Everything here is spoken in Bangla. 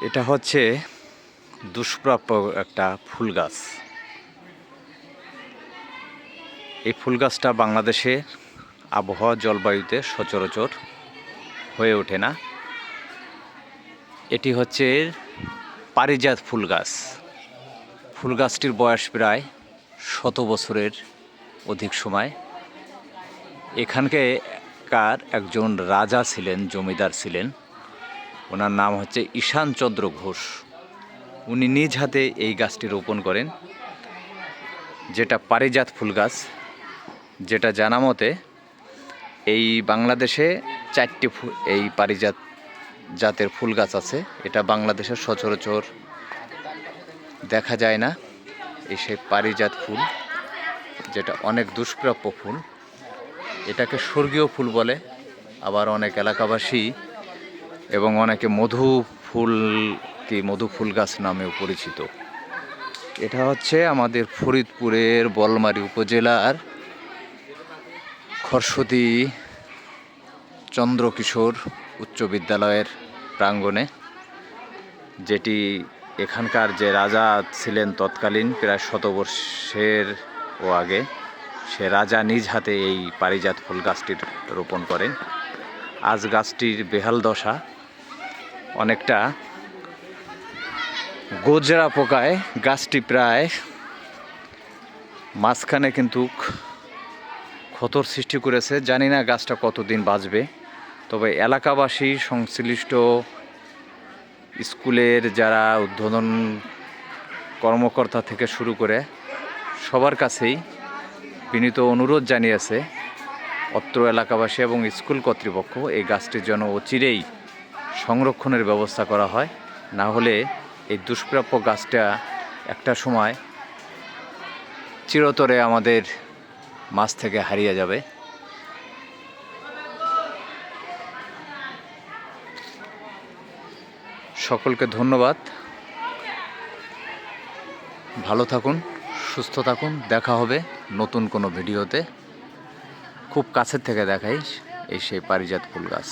এটা হচ্ছে দুষ্প্রাপ্য একটা ফুল গাছ। এই ফুল গাছটা বাংলাদেশে আবহাওয়া জলবায়ুতে সচরাচর হয়ে ওঠে না। এটি হচ্ছে পারিজাত ফুল গাছ। ফুল গাছটির বয়স প্রায় 100 বছরের অধিক সময়। এখানকার একজন রাজা ছিলেন, জমিদার ছিলেন, ওনার নাম হচ্ছে ঈশানচন্দ্র ঘোষ। উনি নিজ হাতে এই গাছটি রোপণ করেন, যেটা পারিজাত ফুল গাছ। যেটা জানা মতে এই বাংলাদেশে 4টি এই পারিজাত জাতের ফুল গাছ আছে। এটা বাংলাদেশের সচরাচর দেখা যায় না। এই সেই পারিজাত ফুল, যেটা অনেক দুষ্প্রাপ্য ফুল। এটাকে স্বর্গীয় ফুল বলে, আবার অনেক এলাকাবাসী এবং অনেকে মধু ফুল গাছ নামেও পরিচিত। এটা হচ্ছে আমাদের ফরিদপুরের বলমারী উপজেলার খরসতি চন্দ্রকিশোর উচ্চ বিদ্যালয়ের প্রাঙ্গণে, যেটি এখানকার যে রাজা ছিলেন তৎকালীন প্রায় 100 বর্ষের আগে, সে রাজা নিজ হাতে এই পারিজাত ফুল গাছটির রোপণ করেন। আজ গাছটির বেহাল দশা, অনেকটা গোজরা পোকায় গাছটি প্রায় মাঝখানে কিন্তু ক্ষতর সৃষ্টি করেছে। জানি না গাছটা কতদিন বাঁচবে, তবে এলাকাবাসী, সংশ্লিষ্ট স্কুলের যারা উদ্বোধন কর্মকর্তা থেকে শুরু করে সবার কাছেই বিনীত অনুরোধ জানিয়েছে অত্র এলাকাবাসী এবং স্কুল কর্তৃপক্ষ এই গাছটির জন্য অচিরেই সংরক্ষণের ব্যবস্থা করা হয়। না হলে এই দুষ্প্রাপ্য গাছটা একটা সময় চিরতরে আমাদের মাঝ থেকে হারিয়ে যাবে। সকলকে ধন্যবাদ। ভালো থাকুন, সুস্থ থাকুন। দেখা হবে নতুন কোনো ভিডিওতে। খুব কাছের থেকে দেখাই এই সেই পারিজাত ফুল গাছ।